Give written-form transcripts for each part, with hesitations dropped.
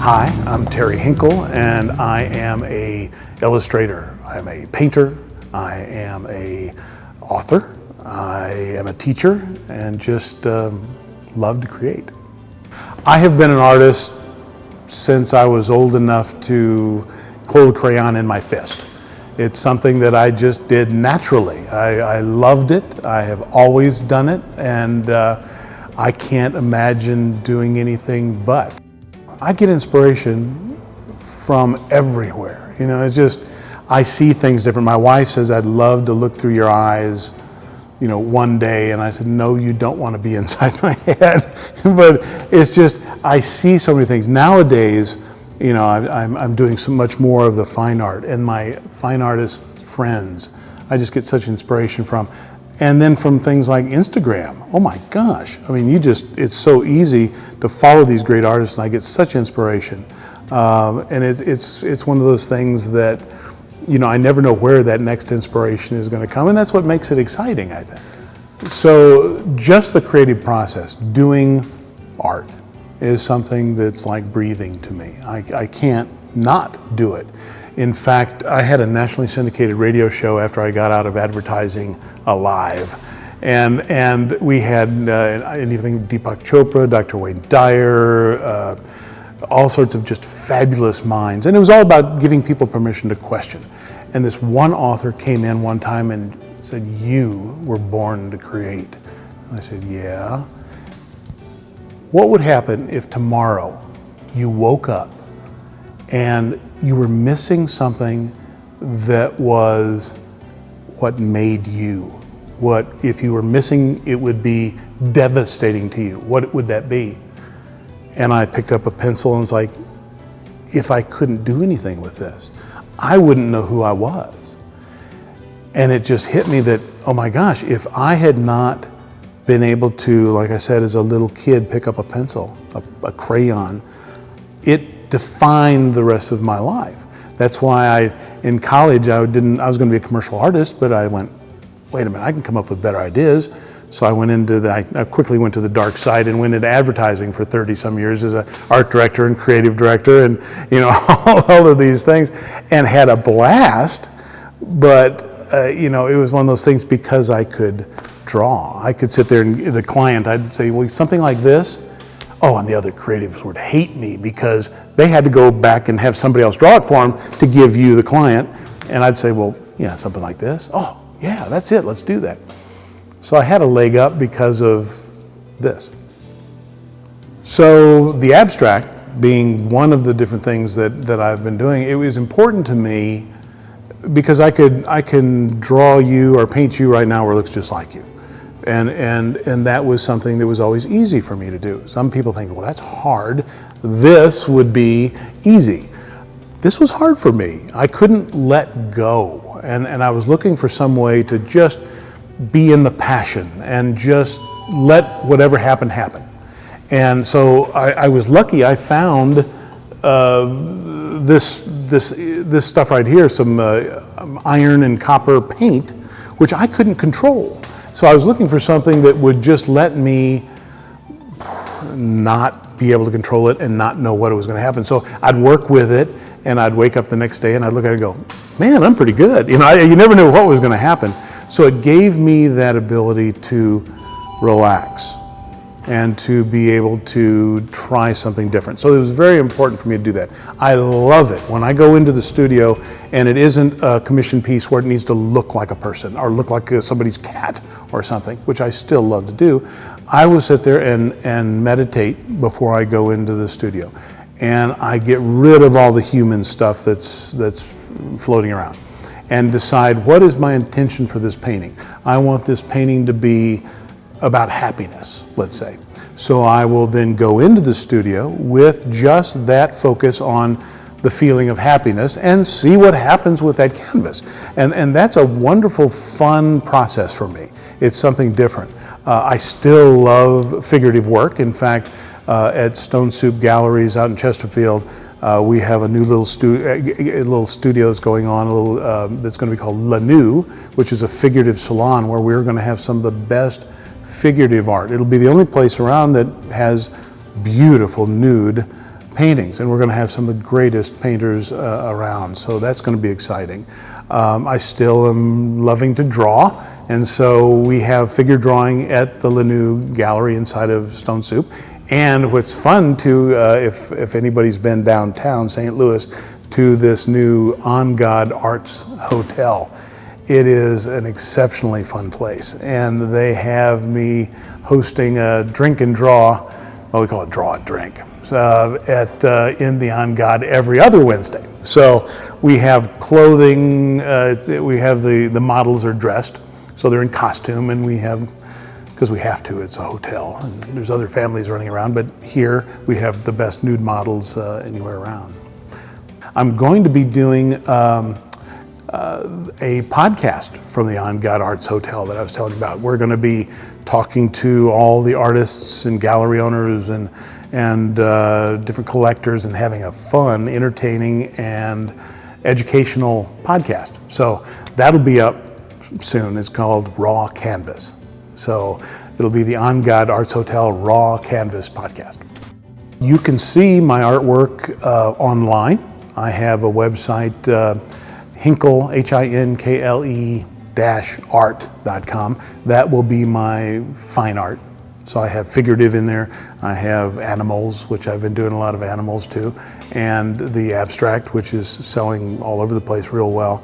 Hi, I'm Terry Hinkle, and I am an illustrator. I'm a painter. I am an author. I am a teacher, and just love to create. I have been an artist since I was old enough to hold a crayon in my fist. It's something that I just did naturally. I loved it. I have always done it, and I can't imagine doing anything but. I get inspiration from everywhere. You know, it's just, I see things different. My wife says, I'd love to look through your eyes, you know, one day. And I said, no, you don't want to be inside my head. But it's just, I see so many things. Nowadays, you know, I'm doing so much more of the fine art, and my fine artist friends, I just get such inspiration from. And then from things like Instagram. Oh my gosh. I mean, it's so easy to follow these great artists, and I get such inspiration. And it's one of those things that, you know, I never know where that next inspiration is going to come, and that's what makes it exciting, I think. So just the creative process, doing art, is something that's like breathing to me. I can't not do it. In fact, I had a nationally syndicated radio show after I got out of advertising alive. And we had anything Deepak Chopra, Dr. Wayne Dyer, all sorts of just fabulous minds. And it was all about giving people permission to question. And this one author came in one time and said, "You were born to create." And I said, "Yeah." What would happen if tomorrow you woke up and you were missing something that was what made you? What, if you were missing, it would be devastating to you. What would that be? And I picked up a pencil and was like, if I couldn't do anything with this, I wouldn't know who I was. And it just hit me that, oh my gosh, if I had not been able to, like I said, as a little kid, pick up a pencil, a crayon, it defined the rest of my life. That's why in college, I was going to be a commercial artist, but I went, wait a minute, I can come up with better ideas. So I went into I quickly went to the dark side and went into advertising for 30 some years as an art director and creative director, and you know, all of these things, and had a blast. But you know, it was one of those things because I could draw. I could sit there and the client, I'd say, well, something like this. Oh, and the other creatives would hate me because they had to go back and have somebody else draw it for them to give you, the client. And I'd say, well, yeah, something like this. Oh, yeah, that's it, let's do that. So I had a leg up because of this. So the abstract being one of the different things that I've been doing, it was important to me because I can draw you or paint you right now where it looks just like you. And that was something that was always easy for me to do. Some people think, well, that's hard. This would be easy. This was hard for me. I couldn't let go. And I was looking for some way to just be in the passion and just let whatever happened happen. And so I was lucky. I found this stuff right here, some iron and copper paint, which I couldn't control. So I was looking for something that would just let me not be able to control it and not know what was going to happen. So I'd work with it, and I'd wake up the next day and I'd look at it and go, man, I'm pretty good. You know, you never knew what was going to happen. So it gave me that ability to relax and to be able to try something different. So it was very important for me to do that. I love it when I go into the studio and it isn't a commission piece where it needs to look like a person or look like somebody's cat or something, which I still love to do. I will sit there and meditate before I go into the studio. And I get rid of all the human stuff that's floating around and decide, what is my intention for this painting? I want this painting to be about happiness, let's say. So I will then go into the studio with just that focus on the feeling of happiness and see what happens with that canvas. And that's a wonderful, fun process for me. It's something different. I still love figurative work. In fact, at Stone Soup Galleries out in Chesterfield, we have a new little studio that's going on, that's going to be called La New, which is a figurative salon where we're going to have some of the best figurative art. It'll be the only place around that has beautiful nude paintings, and we're going to have some of the greatest painters around, so that's going to be exciting. I still am loving to draw, and so we have figure drawing at the Lanou Gallery inside of Stone Soup. And what's fun too, if anybody's been downtown St. Louis, to this new On God Arts Hotel. It is an exceptionally fun place, and they have me hosting a drink and draw, well, we call it draw and drink, in the On God every other Wednesday. So we have clothing, we have the models are dressed, so they're in costume, and we have, because we have to, it's a hotel, and there's other families running around, but here we have the best nude models anywhere around. I'm going to be doing a podcast from the On God Arts Hotel that I was telling you about. We're going to be talking to all the artists and gallery owners and different collectors and having a fun, entertaining, and educational podcast. So that'll be up soon. It's called Raw Canvas. So it'll be the On God Arts Hotel Raw Canvas podcast. You can see my artwork online. I have a website, Hinkle, Hinkle-art.com. That will be my fine art. So I have figurative in there. I have animals, which I've been doing a lot of animals too, and the abstract, which is selling all over the place real well.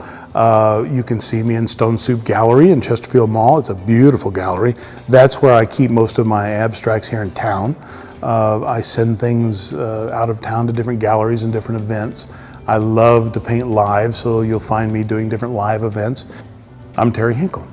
You can see me in Stone Soup Gallery in Chesterfield Mall. It's a beautiful gallery. That's where I keep most of my abstracts here in town. I send things out of town to different galleries and different events. I love to paint live, so you'll find me doing different live events. I'm Terry Hinkle.